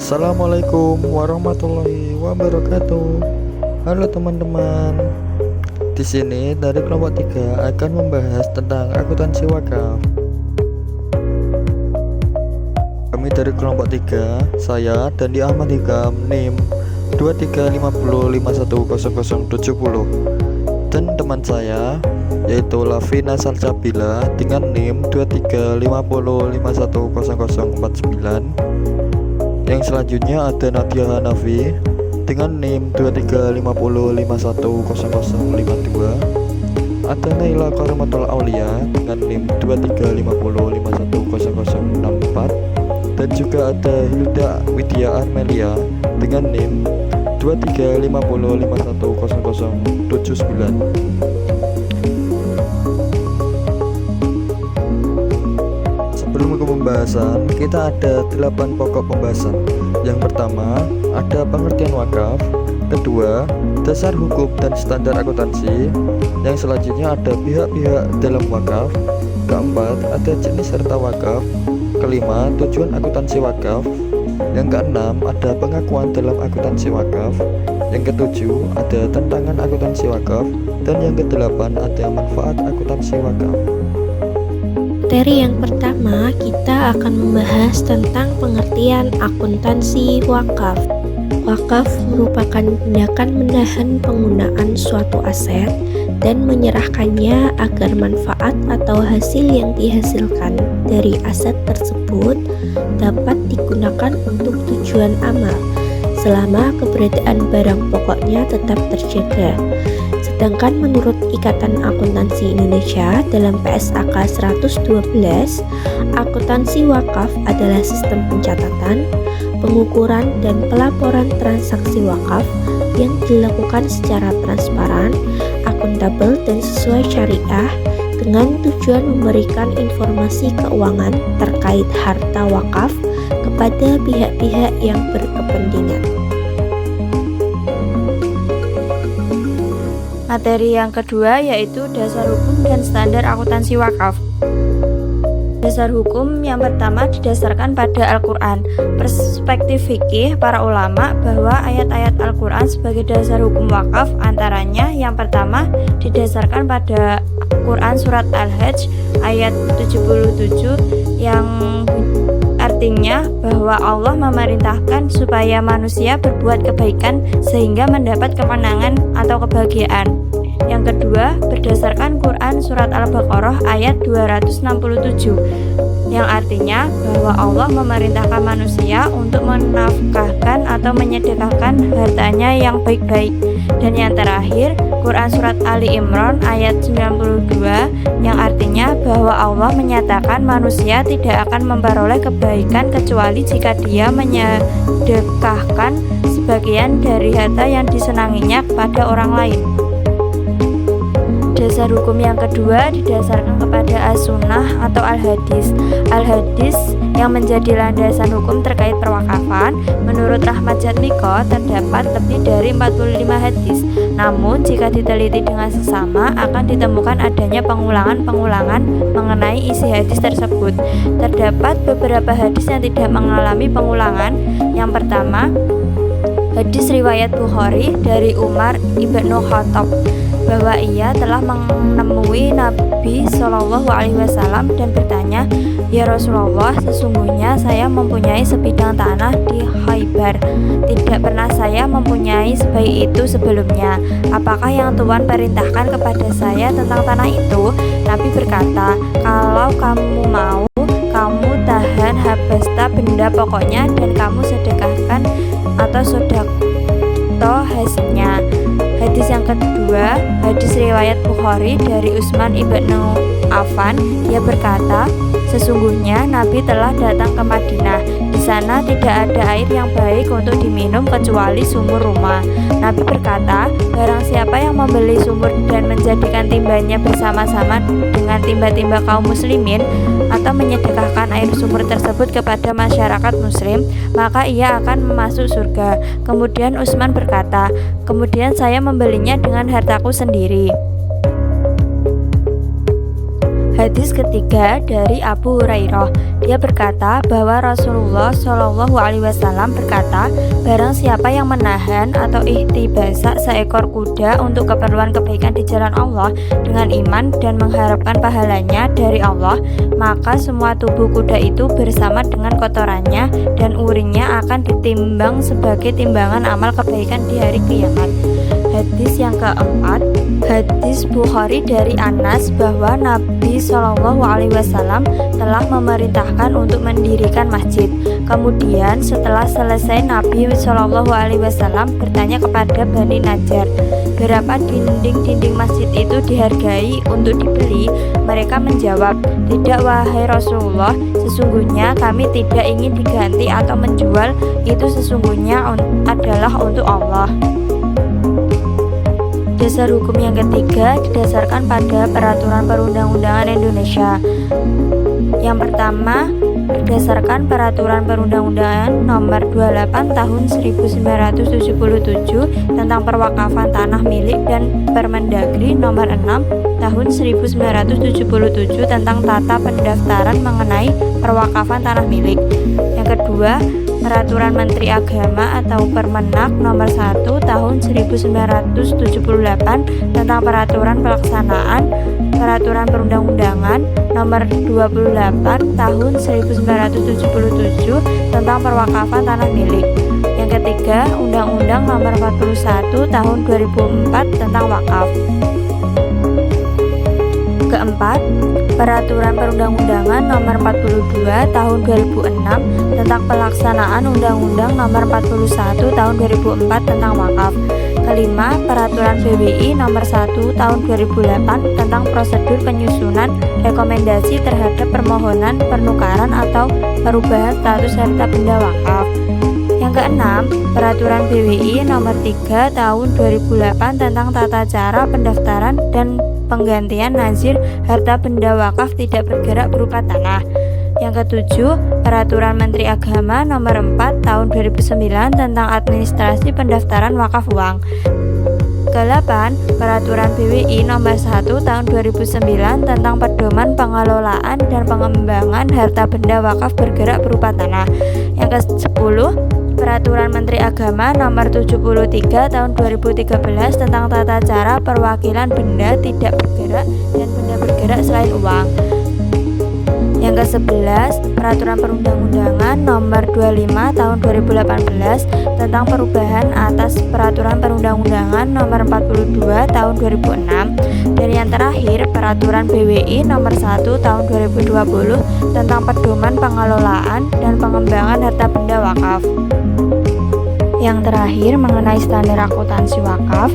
Assalamualaikum warahmatullahi wabarakatuh. Halo teman-teman. Di sini dari kelompok 3 akan membahas tentang akuntansi wakaf. Kami dari kelompok 3, saya Dandi Ahmad Hikam, NIM 2350510070, dan teman saya yaitu Lavina Salsabila dengan NIM 2350510049. Yang selanjutnya ada Nadia Hanafi dengan NIM 2350510052. Ada Naila Karamatul Aulia dengan NIM 2350510064, dan juga ada Hilda Widya Armelia dengan NIM 2350510079. Sebelum ke pembahasan, kita ada 8 pokok pembahasan. Yang pertama, ada pengertian wakaf. Kedua, dasar hukum dan standar akuntansi. Yang selanjutnya ada pihak-pihak dalam wakaf. Keempat, ada jenis serta wakaf. Kelima, tujuan akuntansi wakaf. Yang keenam, ada pengakuan dalam akuntansi wakaf. Yang ketujuh, ada tantangan akuntansi wakaf. Dan yang kedelapan, ada manfaat akuntansi wakaf. Materi yang pertama, kita akan membahas tentang pengertian akuntansi wakaf. Wakaf merupakan tindakan menahan penggunaan suatu aset dan menyerahkannya agar manfaat atau hasil yang dihasilkan dari aset tersebut dapat digunakan untuk tujuan amal selama keberadaan barang pokoknya tetap terjaga. Sedangkan menurut Ikatan Akuntansi Indonesia dalam PSAK 112, akuntansi wakaf adalah sistem pencatatan, pengukuran, dan pelaporan transaksi wakaf yang dilakukan secara transparan, akuntabel, dan sesuai syariah dengan tujuan memberikan informasi keuangan terkait harta wakaf kepada pihak-pihak yang berkepentingan. Materi yang kedua yaitu dasar hukum dan standar akuntansi wakaf. Dasar hukum yang pertama didasarkan pada Al-Quran. Perspektif fikih para ulama bahwa ayat-ayat Al-Quran sebagai dasar hukum wakaf antaranya yang pertama didasarkan pada Quran surat Al-Hajj ayat 77 yang artinya bahwa Allah memerintahkan supaya manusia berbuat kebaikan sehingga mendapat kemenangan atau kebahagiaan. Yang kedua, berdasarkan Quran surat Al-Baqarah ayat 267 yang artinya bahwa Allah memerintahkan manusia untuk menafkahkan atau menyedekahkan hartanya yang baik-baik. Dan yang terakhir, Quran surat Ali Imran ayat 92 yang artinya bahwa Allah menyatakan manusia tidak akan memperoleh kebaikan kecuali jika dia menyedekahkan sebagian dari harta yang disenanginya kepada orang lain. Dasar hukum yang kedua didasarkan kepada As-Sunnah atau Al-Hadis. Al-Hadis yang menjadi landasan hukum terkait perwakafan. Menurut Rahmat Jatmiko terdapat lebih dari 45 hadis. Namun jika diteliti dengan seksama akan ditemukan adanya pengulangan-pengulangan mengenai isi hadis tersebut. Terdapat beberapa hadis yang tidak mengalami pengulangan. Yang pertama, hadis riwayat Bukhari dari Umar ibnu Khattab bahwa ia telah menemui Nabi Shallallahu Alaihi Wasallam dan bertanya, "Ya Rasulullah, sesungguhnya saya mempunyai sebidang tanah di Khaybar. Tidak pernah saya mempunyai sebaik itu sebelumnya. Apakah yang Tuhan perintahkan kepada saya tentang tanah itu?" Nabi berkata, "Kalau kamu mau, kamu tahan habasta benda pokoknya dan kamu sedekahkan atau sodakoh hasilnya." Hadis yang kedua, hadis riwayat Bukhari dari Utsman ibnu Affan. Dia berkata, "Sesungguhnya Nabi telah datang ke Madinah. Di sana tidak ada air yang baik untuk diminum kecuali sumur rumah." Nabi berkata, "Barang siapa yang membeli sumur dan menjadikan timbanya bersama-sama dengan timba-timba kaum muslimin atau menyedekahkan air sumur tersebut kepada masyarakat muslim, maka ia akan masuk surga." Kemudian Utsman berkata, "Kemudian saya membelinya dengan hartaku sendiri." Hadis ketiga dari Abu Hurairah. Dia berkata bahwa Rasulullah Shallallahu Alaihi Wasallam berkata, barang siapa yang menahan atau ihtibasa seekor kuda untuk keperluan kebaikan di jalan Allah dengan iman dan mengharapkan pahalanya dari Allah, maka semua tubuh kuda itu bersama dengan kotorannya dan urinnya akan ditimbang sebagai timbangan amal kebaikan di hari kiamat. Hadis yang keempat, hadis Bukhari dari Anas bahwa Nabi Shallallahu Alaihi Wasallam telah memerintahkan untuk mendirikan masjid. Kemudian setelah selesai, Nabi Shallallahu Alaihi Wasallam bertanya kepada Bani Najjar, berapa dinding-dinding masjid itu dihargai untuk dibeli? Mereka menjawab, tidak wahai Rasulullah, sesungguhnya kami tidak ingin diganti atau menjual, itu sesungguhnya adalah untuk Allah. Dasar hukum yang ketiga didasarkan pada peraturan perundang-undangan Indonesia. Yang pertama, berdasarkan peraturan perundang-undangan nomor 28 tahun 1977 tentang perwakafan tanah milik dan Permendagri nomor 6 tahun 1977 tentang tata pendaftaran mengenai perwakafan tanah milik. Yang kedua, Peraturan Menteri Agama atau Permenak nomor 1 tahun 1978 tentang peraturan pelaksanaan peraturan perundang-undangan nomor 28 tahun 1977 tentang perwakafan tanah milik. Yang ketiga, Undang-Undang nomor 41 tahun 2004 tentang wakaf. Keempat, Peraturan Perundang-undangan nomor 42 tahun 2006 tentang pelaksanaan Undang-Undang nomor 41 tahun 2004 tentang wakaf. Kelima, Peraturan PWI nomor 1 tahun 2008 tentang prosedur penyusunan rekomendasi terhadap permohonan penukaran atau perubahan status harta benda wakaf. Yang keenam, Peraturan PWI nomor 3 tahun 2008 tentang tata cara pendaftaran dan penggantian nazir harta benda wakaf tidak bergerak berupa tanah. Yang ketujuh, Peraturan Menteri Agama nomor 4 tahun 2009 tentang administrasi pendaftaran wakaf uang. Ke-8, Peraturan PWI nomor 1 tahun 2009 tentang pedoman pengelolaan dan pengembangan harta benda wakaf bergerak berupa tanah. Yang ke-10, Peraturan Menteri Agama nomor 73 tahun 2013 tentang tata cara perwakilan benda tidak bergerak dan benda bergerak selain uang. Yang ke-11, Peraturan Perundang-undangan nomor 25 tahun 2018 tentang perubahan atas Peraturan Perundang-undangan nomor 42 tahun 2006. Dan yang terakhir, Peraturan PWI nomor 1 tahun 2020 tentang pedoman pengelolaan dan pengembangan harta benda wakaf. Yang terakhir, mengenai standar akuntansi wakaf.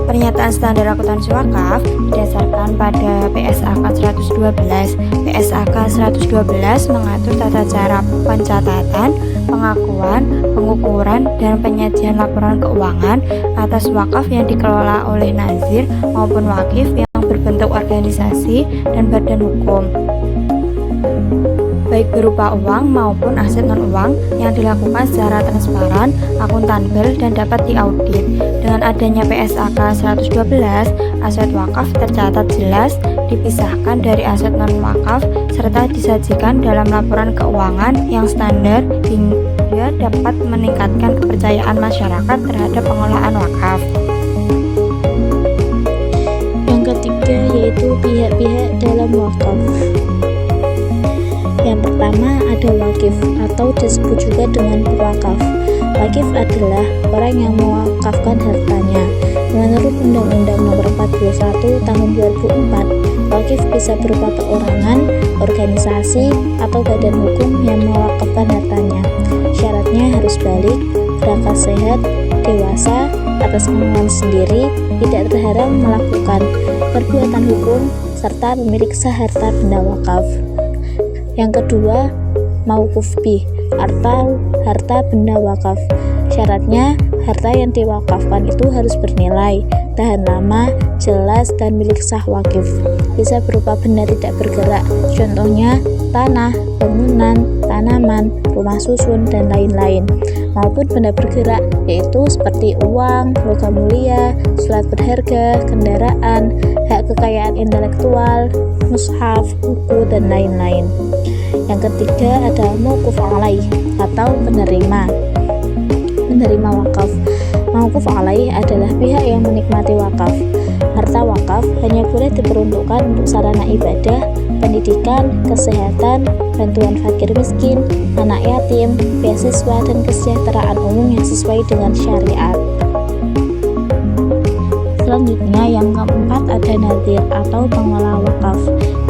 Pernyataan standar akuntansi wakaf didasarkan pada PSAK 112. PSAK 112 mengatur tata cara pencatatan, pengakuan, pengukuran, dan penyajian laporan keuangan atas wakaf yang dikelola oleh nazir maupun wakif yang berbentuk organisasi dan badan hukum, baik berupa uang maupun aset non-uang yang dilakukan secara transparan, akuntabel, dan dapat diaudit. Dengan adanya PSAK 112, aset wakaf tercatat jelas, dipisahkan dari aset non-wakaf, serta disajikan dalam laporan keuangan yang standar hingga dapat meningkatkan kepercayaan masyarakat terhadap pengelolaan wakaf. Yang ketiga yaitu pihak-pihak dalam wakaf. Yang pertama ada wakif atau disebut juga dengan pewakaf. Wakif adalah orang yang mewakafkan hartanya. Menurut Undang-Undang Nomor 41 Tahun 2004, wakif bisa berupa perorangan, organisasi, atau badan hukum yang mewakafkan hartanya. Syaratnya harus balik, berakal sehat, dewasa, atas kemauan sendiri, tidak terhalang melakukan perbuatan hukum, serta pemilik sah harta benda wakaf. Yang kedua, mauquf bih atau harta benda wakaf. Syaratnya, harta yang diwakafkan itu harus bernilai, tahan lama, jelas, dan milik sah wakif. bisa berupa benda tidak bergerak, contohnya tanah, bangunan, tanaman, rumah susun, dan lain-lain, maupun benda bergerak, yaitu seperti uang, logam mulia, surat berharga, kendaraan, hak kekayaan intelektual, mushaf, buku, dan lain-lain. Yang ketiga ada mauquf alaih atau penerima wakaf. Mauquf alaih adalah pihak yang menikmati wakaf. Harta wakaf hanya boleh diperuntukkan untuk sarana ibadah, pendidikan, kesehatan, bantuan fakir miskin, anak yatim, beasiswa, dan kesejahteraan umum yang sesuai dengan syariat. Selanjutnya yang keempat ada nadhir atau pengelola wakaf.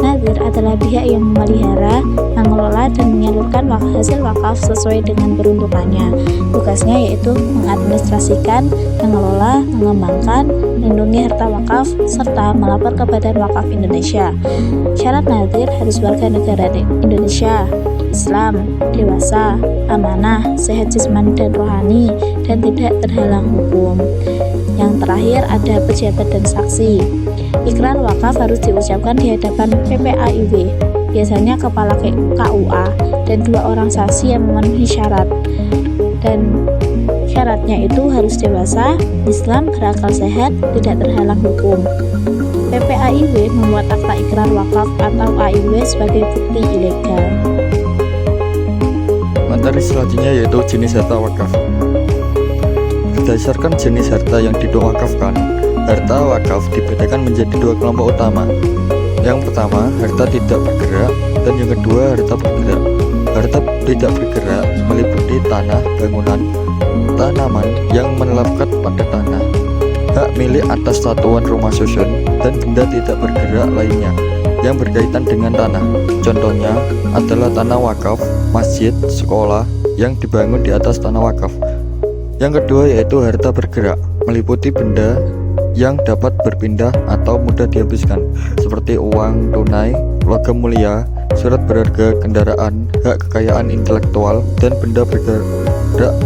Nadhir adalah pihak yang memelihara, mengelola, dan menyalurkan hasil wakaf sesuai dengan peruntukannya. Tugasnya yaitu mengadministrasikan, mengelola, mengembangkan, melindungi harta wakaf, serta melapor ke Badan Wakaf Indonesia. Syarat nadhir harus warga negara Indonesia, Islam, dewasa, amanah, sehat jasmani dan rohani, dan tidak terhalang hukum. Yang terakhir ada pejabat dan saksi. Ikrar wakaf harus diucapkan di hadapan PPAIW, biasanya kepala KUA, dan 2 orang saksi yang memenuhi syarat. Dan syaratnya itu harus dewasa, Islam, berakal sehat, tidak terhalang hukum. PPAIW membuat akta ikrar wakaf atau AIW sebagai bukti ilegal. Materi selanjutnya yaitu jenis harta wakaf. Berdasarkan jenis harta yang diwakafkan, harta wakaf dibedakan menjadi 2 kelompok utama. Yang pertama, harta tidak bergerak, dan yang kedua, harta bergerak. Harta tidak bergerak meliputi tanah, bangunan, tanaman yang melekat pada tanah, hak milik atas satuan rumah susun, dan benda tidak bergerak lainnya yang berkaitan dengan tanah. Contohnya adalah tanah wakaf, masjid, sekolah yang dibangun di atas tanah wakaf. Yang kedua yaitu harta bergerak, meliputi benda yang dapat berpindah atau mudah dihabiskan, seperti uang tunai, logam mulia, surat berharga, kendaraan, hak kekayaan intelektual, dan benda bergerak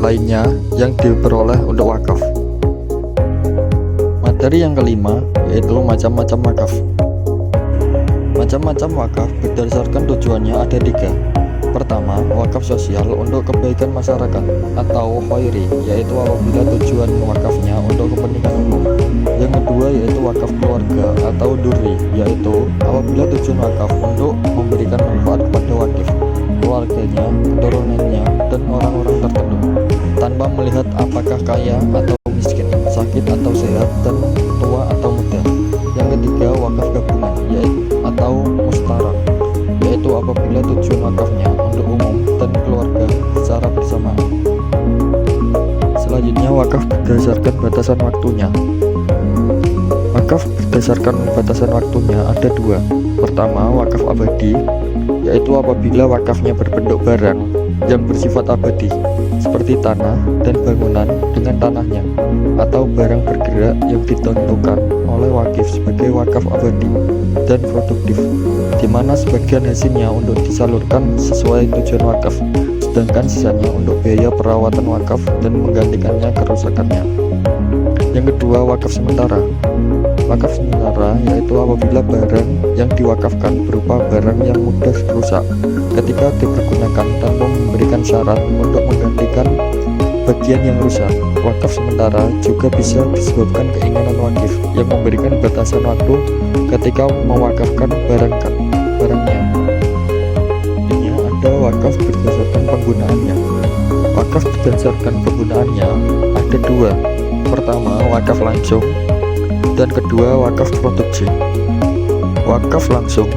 lainnya yang diperoleh untuk wakaf. Materi yang kelima yaitu macam-macam wakaf. Macam-macam wakaf berdasarkan tujuannya ada 3. Pertama, wakaf sosial untuk kebaikan masyarakat atau khairi, yaitu apabila tujuan wakafnya untuk kepentingan umum. Yang kedua yaitu wakaf keluarga atau durri, yaitu apabila tujuan wakaf untuk memberikan manfaat kepada wakif, keluarganya, keturunannya, dan orang-orang tertentu, tanpa melihat apakah kaya atau miskin, sakit atau sehat, dan tua atau muda. Yang ketiga wakaf gabungan, yaitu atau mustarak, yaitu apabila tujuan wakafnya untuk umum dan keluarga secara bersamaan. Selanjutnya wakaf berdasarkan batasan waktunya. Wakaf berdasarkan batasan waktunya ada 2. Pertama, wakaf abadi, yaitu apabila wakafnya berbentuk barang yang bersifat abadi, seperti tanah dan bangunan dengan tanahnya, atau barang bergerak yang ditentukan oleh wakif sebagai wakaf abadi dan produktif, di mana sebagian hasilnya untuk disalurkan sesuai tujuan wakaf, sedangkan sisanya untuk biaya perawatan wakaf dan menggantikannya kerusakannya. Yang kedua, wakaf sementara. Wakaf sementara yaitu apabila barang yang diwakafkan berupa barang yang mudah rusak ketika dipergunakan tanpa memberikan syarat untuk menggantikan bagian yang rusak. Wakaf sementara juga bisa disebabkan keinginan wakif yang memberikan batasan waktu ketika mewakafkan barangnya. Ini ada wakaf berdasarkan penggunaannya. Wakaf berdasarkan penggunaannya ada 2. Pertama, wakaf langsung, dan kedua, wakaf produksi. Wakaf langsung,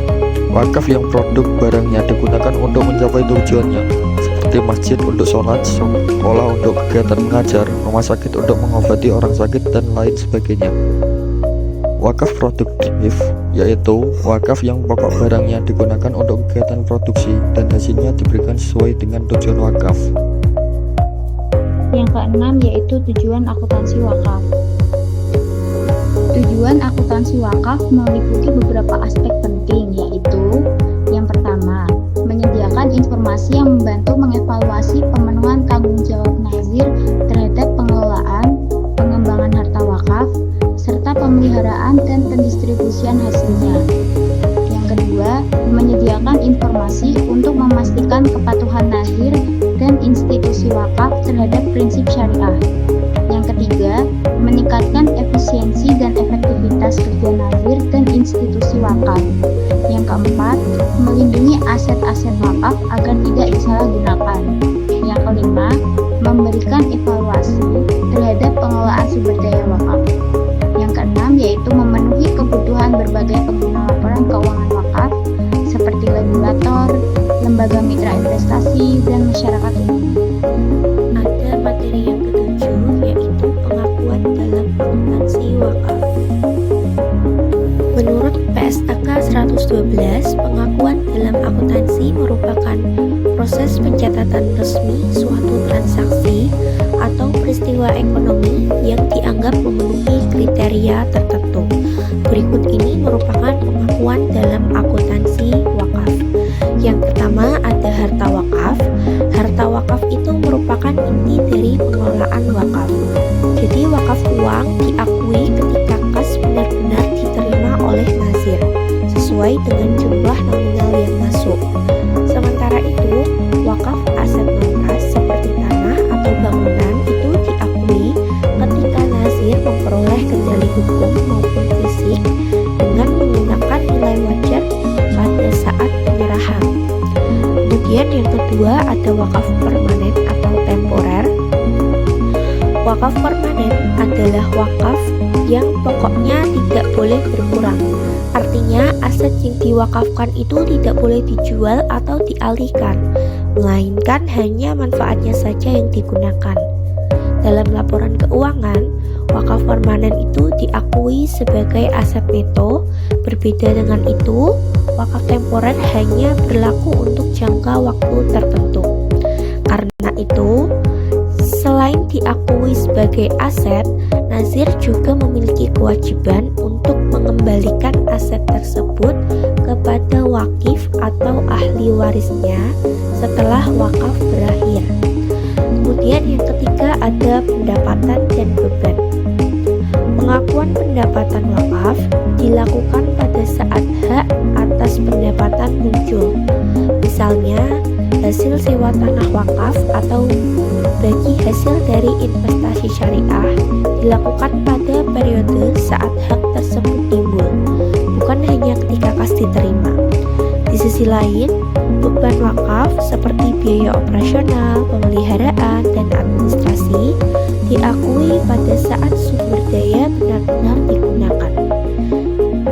wakaf yang produk barangnya digunakan untuk mencapai tujuannya, seperti masjid untuk sholat, sekolah untuk kegiatan mengajar, rumah sakit untuk mengobati orang sakit, dan lain sebagainya. Wakaf produktif yaitu wakaf yang pokok barangnya digunakan untuk kegiatan produksi dan hasilnya diberikan sesuai dengan tujuan wakaf. Yang keenam yaitu tujuan akuntansi wakaf. Tujuan akuntansi wakaf meliputi beberapa aspek penting, yaitu yang pertama, menyediakan informasi yang membantu mengevaluasi pemenuhan tanggung jawab nazir terhadap pengelolaan, pengembangan harta wakaf, serta pemeliharaan dan pendistribusian hasilnya. institusi wakaf terhadap prinsip syariah. Yang ketiga, meningkatkan efisiensi dan efektivitas kerja nazir dan institusi wakaf. Yang keempat, melindungi aset-aset wakaf agar tidak disalahgunakan. Yang kelima, memberikan evaluasi terhadap pengelolaan sumber daya wakaf. Yang keenam yaitu memenuhi kebutuhan berbagai pengguna laporan keuangan wakaf seperti regulator, lembaga mitra investasi, dan masyarakat umum. Ada materi yang ketujuh yaitu pengakuan dalam akuntansi wakaf. Menurut PSAK 112, pengakuan dalam akuntansi merupakan proses pencatatan resmi suatu transaksi atau peristiwa ekonomi yang dianggap memenuhi kriteria tertentu. Berikut ini merupakan pengakuan dalam akuntansi wakaf. Yang pertama ada harta wakaf. Harta wakaf itu merupakan inti dari pengelolaan wakaf. Jadi wakaf uang diakui ketika kas benar-benar diterima oleh nazir sesuai dengan jumlah nominal yang masuk. Sementara itu, wakaf aset non-kas seperti tanah atau bangunan itu diakui ketika nazir memperoleh kendali hukum maupun fisik dengan menggunakan nilai wajar pada saat penyerahan. Kemudian yang kedua ada wakaf permanen atau temporer. Wakaf permanen adalah wakaf yang pokoknya tidak boleh berkurang. Artinya aset yang diwakafkan itu tidak boleh dijual atau dialihkan, melainkan hanya manfaatnya saja yang digunakan. Dalam laporan keuangan, wakaf permanen itu diakui sebagai aset neto. Berbeda dengan itu, wakaf temporer hanya berlaku untuk jangka waktu tertentu. Karena itu, selain diakui sebagai aset, nazir juga memiliki kewajiban untuk mengembalikan aset tersebut kepada wakif atau ahli warisnya setelah wakaf berakhir. Kemudian yang ketiga ada pendapatan dan beban. Pengakuan pendapatan wakaf dilakukan pada saat hak atas pendapatan muncul. Misalnya, hasil sewa tanah wakaf atau bagi hasil dari investasi syariah dilakukan pada periode saat hak tersebut timbul, bukan hanya ketika kas diterima. Di sisi lain, beban wakaf seperti biaya operasional, pemeliharaan, dan administrasi diakui pada saat sumber daya benar-benar digunakan.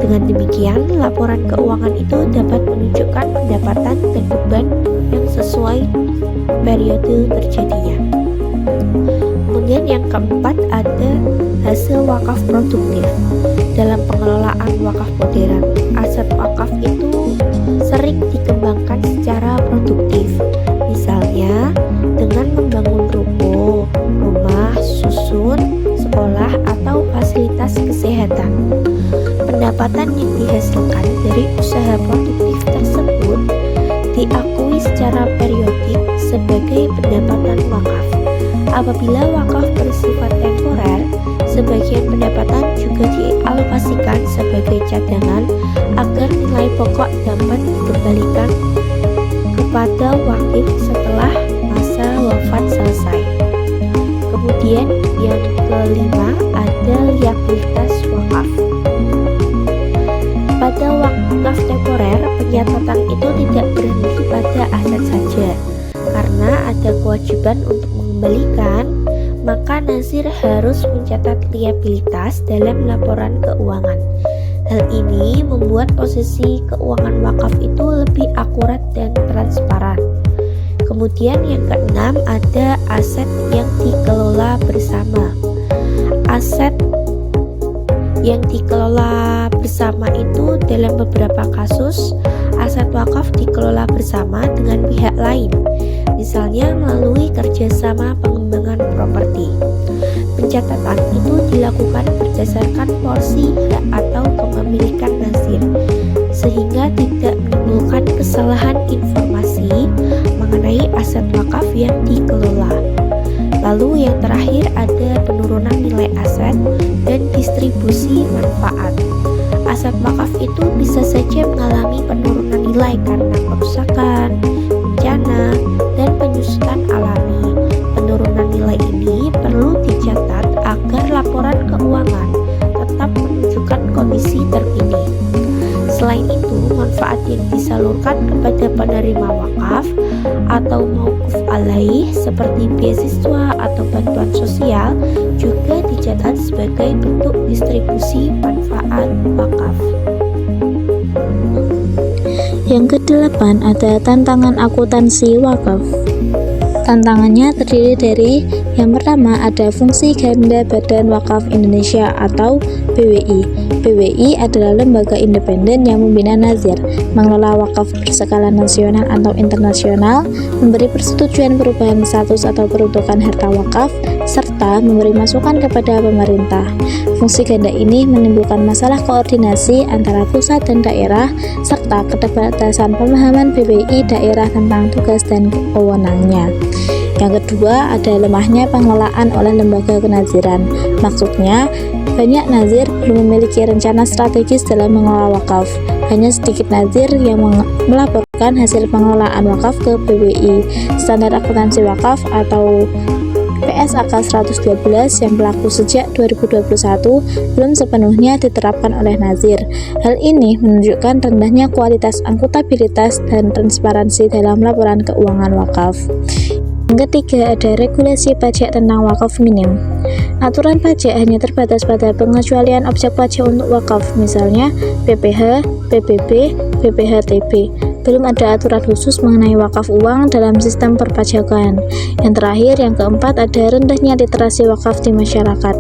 Dengan demikian, laporan keuangan itu dapat menunjukkan pendapatan dan beban yang sesuai periode terjadinya. Kemudian yang keempat ada hasil wakaf produktif. Dalam pengelolaan wakaf modern, aset wakaf itu sering dikembangkan secara produktif. Misalnya dengan membangun ruko, rumah, susun, sekolah, atau fasilitas kesehatan. Pendapatan yang dihasilkan dari usaha produktif tersebut diakui secara periodik sebagai pendapatan wakaf. Apabila wakaf bersifat temporer, sebagian pendapatan juga dialokasikan sebagai cadangan agar nilai pokok dapat dikembalikan kepada wakif setelah masa wafat selesai. Kemudian yang kelima ada liabilitas wakaf. Pada wakaf temporer, pencatatan itu tidak berhenti pada aset saja. Karena ada kewajiban untuk mengembalikan, maka nazir harus mencatat liabilitas dalam laporan keuangan. Hal ini membuat posisi keuangan wakaf itu lebih akurat dan transparan. Kemudian yang keenam ada aset yang dikelola bersama. Aset yang dikelola bersama itu dalam beberapa kasus aset wakaf dikelola bersama dengan pihak lain, misalnya melalui kerjasama pengembangan properti. Pencatatan itu dilakukan berdasarkan porsi hak atau kepemilikan nazir, sehingga tidak menimbulkan kesalahan informasi mengenai aset wakaf yang dikelola. Lalu yang terakhir ada penurunan nilai aset dan distribusi manfaat. Aset wakaf itu bisa saja mengalami penurunan nilai karena kerusakan, bencana, dan penyusutan alami. penerima wakaf atau mauquf alaih seperti beasiswa atau bantuan sosial juga dicatat sebagai bentuk distribusi manfaat wakaf. Yang kedelapan ada tantangan akuntansi wakaf. Tantangannya terdiri dari yang pertama ada fungsi ganda Badan Wakaf Indonesia atau BWI. BWI adalah lembaga independen yang membina nazir, mengelola wakaf berskala nasional atau internasional, memberi persetujuan perubahan status atau peruntukan harta wakaf, serta memberi masukan kepada pemerintah. Fungsi ganda ini menimbulkan masalah koordinasi antara pusat dan daerah, serta keterbatasan pemahaman BWI daerah tentang tugas dan wewenangnya. Yang kedua, ada lemahnya pengelolaan oleh lembaga kenaziran. Maksudnya, banyak nazir belum memiliki rencana strategis dalam mengelola wakaf. Hanya sedikit nazir yang melaporkan hasil pengelolaan wakaf ke BWI. Standar akuntansi wakaf atau PSAK 112 yang berlaku sejak 2021 belum sepenuhnya diterapkan oleh nazir. Hal ini menunjukkan rendahnya kualitas akuntabilitas dan transparansi dalam laporan keuangan wakaf. Yang ketiga, ada regulasi pajak tentang wakaf minim. Aturan pajak hanya terbatas pada pengecualian objek pajak untuk wakaf, misalnya PPh, PPB, BPhtB. Belum ada aturan khusus mengenai wakaf uang dalam sistem perpajakan. Yang terakhir, yang keempat, ada rendahnya literasi wakaf di masyarakat.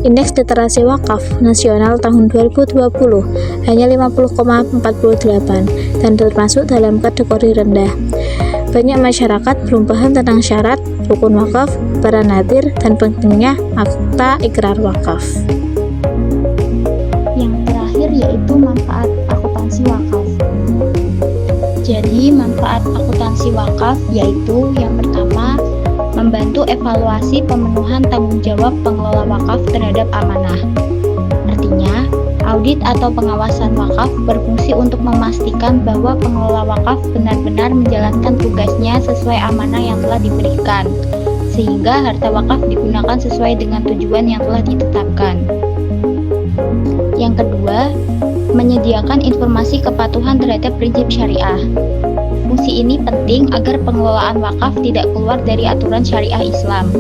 Indeks literasi wakaf nasional tahun 2020 hanya 50,48 dan termasuk dalam kategori rendah. Banyak masyarakat belum paham tentang syarat, rukun wakaf, para nadir, dan pentingnya akta ikrar wakaf. Yang terakhir yaitu manfaat akuntansi wakaf. Jadi manfaat akuntansi wakaf yaitu yang pertama, membantu evaluasi pemenuhan tanggung jawab pengelola wakaf terhadap amanah. Artinya, audit atau pengawasan wakaf berfungsi untuk memastikan bahwa pengelola wakaf benar-benar menjalankan tugasnya sesuai amanah yang telah diberikan, sehingga harta wakaf digunakan sesuai dengan tujuan yang telah ditetapkan. Yang kedua, menyediakan informasi kepatuhan terhadap prinsip syariah. Fungsi ini penting agar pengelolaan wakaf tidak keluar dari aturan syariah Islam.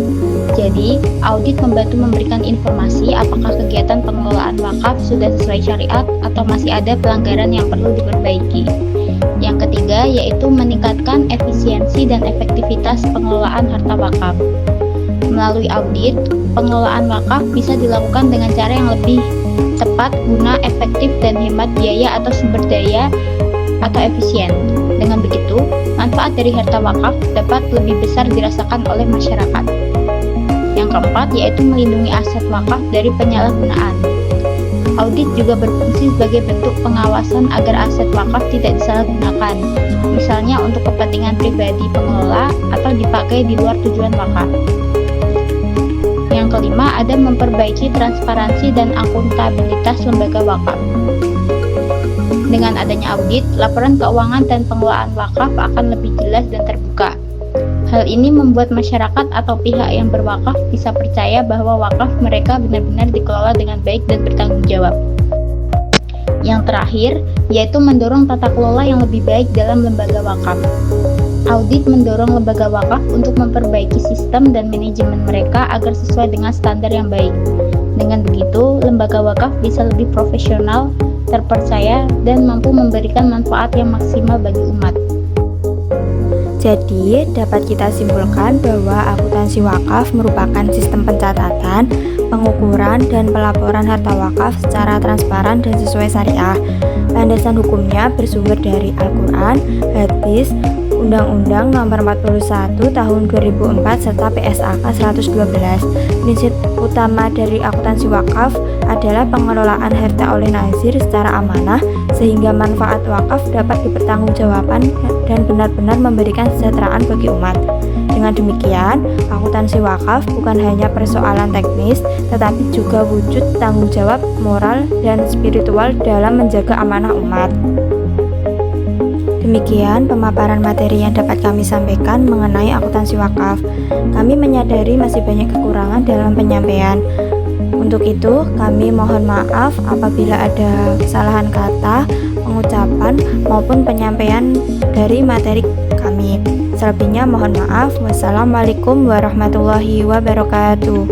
Jadi, audit membantu memberikan informasi apakah kegiatan pengelolaan wakaf sudah sesuai syariat atau masih ada pelanggaran yang perlu diperbaiki. Yang ketiga, yaitu meningkatkan efisiensi dan efektivitas pengelolaan harta wakaf. Melalui audit, pengelolaan wakaf bisa dilakukan dengan cara yang lebih tepat, guna, efektif, dan hemat biaya atau sumber daya atau efisien. Dengan begitu, manfaat dari harta wakaf dapat lebih besar dirasakan oleh masyarakat. Yang keempat, yaitu melindungi aset wakaf dari penyalahgunaan. Audit juga berfungsi sebagai bentuk pengawasan agar aset wakaf tidak disalahgunakan, misalnya untuk kepentingan pribadi pengelola atau dipakai di luar tujuan wakaf. Yang kelima, ada memperbaiki transparansi dan akuntabilitas lembaga wakaf. Dengan adanya audit, laporan keuangan dan pengelolaan wakaf akan lebih jelas dan terbuka. Hal ini membuat masyarakat atau pihak yang berwakaf bisa percaya bahwa wakaf mereka benar-benar dikelola dengan baik dan bertanggung jawab. Yang terakhir, yaitu mendorong tata kelola yang lebih baik dalam lembaga wakaf. Audit mendorong lembaga wakaf untuk memperbaiki sistem dan manajemen mereka agar sesuai dengan standar yang baik. Dengan begitu, lembaga wakaf bisa lebih profesional, terpercaya, dan mampu memberikan manfaat yang maksimal bagi umat. Jadi, dapat kita simpulkan bahwa akuntansi wakaf merupakan sistem pencatatan, pengukuran, dan pelaporan harta wakaf secara transparan dan sesuai syariah. Landasan hukumnya bersumber dari Al-Quran, hadis, Undang-Undang Nomor 41 Tahun 2004 serta PSAK 112. Prinsip utama dari akuntansi wakaf adalah pengelolaan harta oleh nazir secara amanah sehingga manfaat wakaf dapat dipertanggungjawabkan dan benar-benar memberikan kesejahteraan bagi umat. Dengan demikian, akuntansi wakaf bukan hanya persoalan teknis, tetapi juga wujud tanggung jawab moral dan spiritual dalam menjaga amanah umat. Demikian pemaparan materi yang dapat kami sampaikan mengenai akuntansi wakaf. Kami menyadari masih banyak kekurangan dalam penyampaian. Untuk itu, kami mohon maaf apabila ada kesalahan kata, pengucapan maupun penyampaian dari materi kami. Selebihnya mohon maaf. Wassalamualaikum warahmatullahi wabarakatuh.